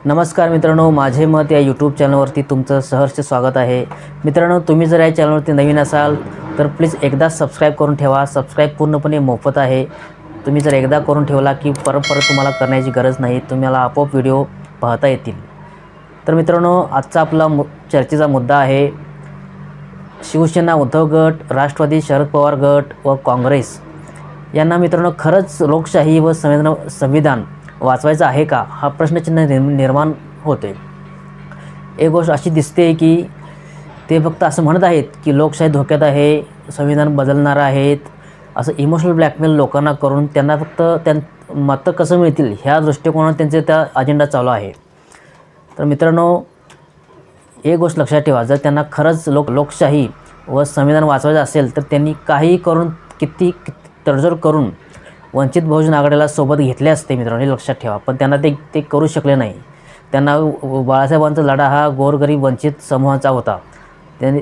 नमस्कार मित्रांनो, माझे मत या यूट्यूब चॅनलवरती तुमचं सहर्ष स्वागत आहे। मित्रांनो, तुम्ही जर या चॅनलवरती नवीन असाल तर प्लीज एकदा सबस्क्राईब करून ठेवा। सबस्क्राईब पूर्णपणे मोफत आहे। तुम्ही जर एकदा करून ठेवला की परत तुम्हाला करण्याची गरज नाही, तुम्हाला आपोआप व्हिडिओ पाहता येतील। तर मित्रांनो, आजचा आपला चर्चेचा मुद्दा आहे शिवसेना उद्धव गट, राष्ट्रवादी शरद पवार गट व काँग्रेस यांना मित्रांनो खरंच लोकशाही व संविधान वाचवायचं आहे का, हा प्रश्नचिन्ह निर्माण होते। एक गोष्ट अशी दिसते की ते फक्त असं म्हणत आहेत की लोकशाही धोक्यात आहे, संविधान बदलणार आहेत, असं इमोशनल ब्लॅकमेल लोकांना करून त्यांना फक्त मतं कसं मिळतील ह्या दृष्टिकोनात त्यांचे त्या अजेंडा चालू आहे। तर मित्रांनो, एक गोष्ट लक्षात ठेवा, जर त्यांना खरंच लोकशाही व संविधान वाचवायचं असेल तर त्यांनी काही करून किती तडजोड करून वंचित बहुजन आघाडीला सोबत घेतले असते मित्रांनो, हे लक्षात ठेवा। पण त्यांना ते करू शकले नाही। त्यांना बाळासाहेबांचा लढा हा गोरगरीब वंचित समूहाचा होता।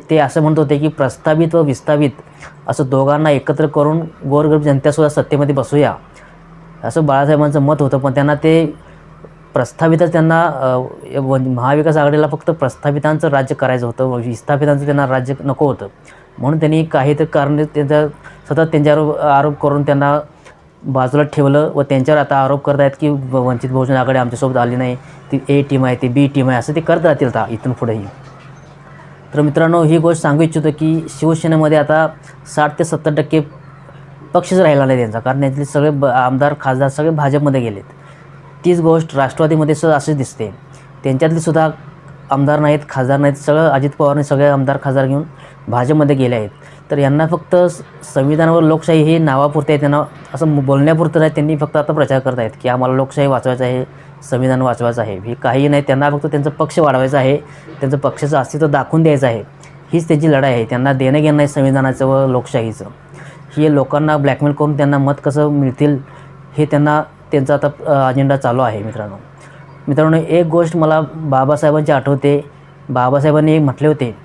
ते असं म्हणत होते की प्रस्तावित व विस्थापित असं दोघांना एकत्र करून गोरगरीब जनतेसुद्धा सत्तेमध्ये बसूया, असं बाळासाहेबांचं मत होतं। पण त्यांना ते प्रस्थापितच त्यांना महाविकास आघाडीला फक्त प्रस्थापितांचं राज्य करायचं होतं, विस्थापितांचं त्यांना राज्य नको होतं। म्हणून त्यांनी काहीतरी कारण सतत त्यांच्यावर आरोप करून त्यांना बाजूला ठेवलं व त्यांच्यावर आता आरोप करत आहेत की वंचित बहुजन आघाडी आमच्यासोबत आली नाही, ती ए टीम आहे, ती बी टीम आहे, असं ते करत राहतील इथून पुढेही। तर मित्रांनो, ही गोष्ट सांगू इच्छितो की शिवसेनेमध्ये आता 60 ते 70% पक्षच राहिला नाही त्यांचा, कारण त्यातले सगळे आमदार खासदार सगळे भाजपमध्ये गेलेत। तीच गोष्ट राष्ट्रवादीमध्ये सुद्धा अशीच दिसते, त्यांच्यातले सुद्धा आमदार नाहीत, खासदार नाहीत, सगळं अजित पवारने सगळे आमदार खासदार घेऊन भाजपमध्ये गेले आहेत। तर यांना फक्त संविधानावर लोकशाही हे नावापुरते आहे, त्यांना असं बोलण्यापुरतं नाही, त्यांनी फक्त आता प्रचार करत आहेत की आम्हाला लोकशाही वाचवायचं आहे, संविधान वाचवायचं आहे। हे काही नाही, त्यांना फक्त त्यांचं पक्ष वाढवायचं आहे, त्यांचं पक्षाचं अस्तित्व दाखवून द्यायचं आहे, हीच त्यांची लढाई आहे। त्यांना देणं घेणं नाही संविधानाचं व लोकशाहीचं। हे लोकांना ब्लॅकमेल करून त्यांना मत कसं मिळतील हे त्यांचा आता अजेंडा चालू आहे मित्रांनो, एक गोष्ट मला बाबासाहेबांची आठवते। बाबासाहेबांनी म्हटले होते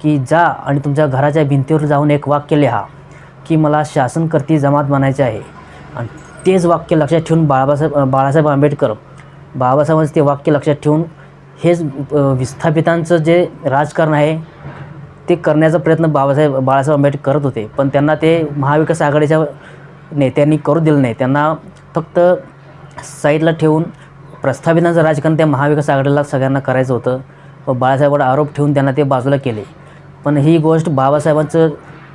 की जा आणि तुमच्या घराच्या भिंतीवर जाऊन एक वाक्य लिहा की मला शासनकर्ती जमात बनायचे आहे। आणि तेच वाक्य लक्षात ठेवून बाळासाहेब आंबेडकर बाबासाहेबांचं ते वाक्य लक्षात ठेवून हेच विस्थापितांचं जे राजकारण आहे ते करण्याचा प्रयत्न बाळासाहेब आंबेडकर करत होते। पण त्यांना ते महाविकास आघाडीच्या नेत्यांनी करू दिलं नाही। त्यांना फक्त साईडला ठेवून प्रस्थापितांचं राजकारण त्या महाविकास आघाडीला सगळ्यांना करायचं होतं व बाळासाहेबांवर आरोप ठेवून त्यांना ते बाजूला केले। पण ही गोष्ट बाबासाहेबांचं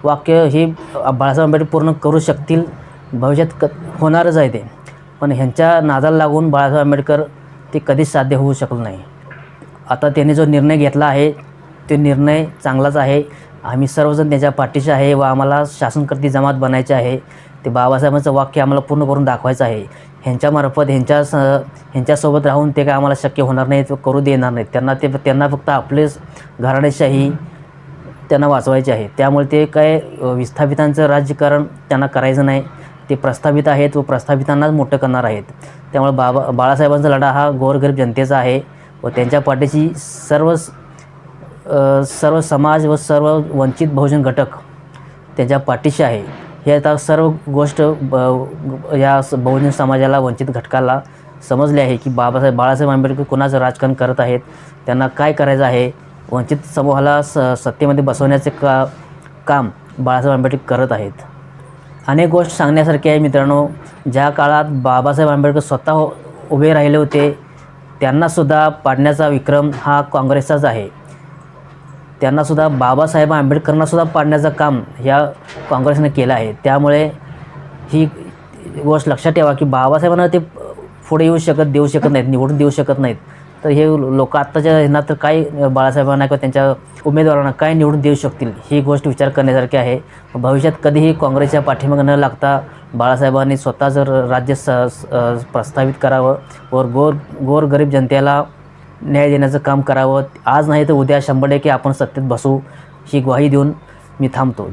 वाक्य हे बाळासाहेब आंबेडकर पूर्ण करू शकतील, भविष्यात होणारच आहे ते। पण ह्यांच्या नादाला लागून बाळासाहेब आंबेडकर ते कधीच साध्य होऊ शकलं नाही। आता त्यांनी जो निर्णय घेतला आहे तो निर्णय चांगलाच आहे। आम्ही सर्वजण त्याच्या पाठीशी आहे व आम्हाला शासनकर्ती जमात बनायचे आहे। ते बाबासाहेबांचं वाक्य आम्हाला पूर्ण करून दाखवायचं आहे। ह्यांच्यामार्फत ह्यांच्यासोबत राहून ते काय आम्हाला शक्य होणार नाही, तो करू देणार नाहीत। त्यांना फक्त आपलेच घराणेशाही त्यांना वाचवायचे आहे। त्यामुळे ते काय विस्थापितांचं राजकारण त्यांना करायचं नाही। ते प्रस्थापित आहेत व प्रस्थापितांनाच मोठं करणार आहेत। त्यामुळे बाळासाहेबांचा लढा हा गोरगरीब जनतेचा आहे व त्यांच्या पाठीशी सर्व समाज व सर्व वंचित बहुजन घटक त्यांच्या पाठीशी आहे। हे आता सर्व गोष्ट या बहुजन समाजाला, वंचित घटकाला समजले आहे की बाळासाहेब आंबेडकर कोणाचं राजकारण करत आहेत, त्यांना काय करायचं आहे। वंचित समूहाला सत्तेमध्ये बसवण्याचे काम बाळासाहेब आंबेडकर करत आहेत। अनेक गोष्ट सांगण्यासारखी आहे मित्रांनो। ज्या काळात बाबासाहेब आंबेडकर स्वतः उभे राहिले होते त्यांनासुद्धा पाडण्याचा विक्रम हा काँग्रेसचाच आहे। त्यांनासुद्धा बाबासाहेब आंबेडकरांनासुद्धा पाडण्याचं काम ह्या काँग्रेसने केलं आहे। त्यामुळे ही गोष्ट लक्षात ठेवा की बाबासाहेबांना ते पुढे देऊ शकत नाहीत, निवडून देऊ शकत नाहीत। तर हे लोक आत्ताच्या ह्यांना तर काय बाळासाहेबांना किंवा त्यांच्या उमेदवारांना काय निवडून देऊ शकतील, ही गोष्ट विचार करण्यासारखी आहे। भविष्यात कधीही काँग्रेसच्या पाठीमागे न लागता बाळासाहेबांनी स्वतः जर राज्य प्रस्थापित करावं व गोरगरीब जनतेला न्याय देण्याचं काम करावं। आज नाही तर उद्या 100% आपण सत्तेत बसू, ही ग्वाही देऊन मी थांबतो।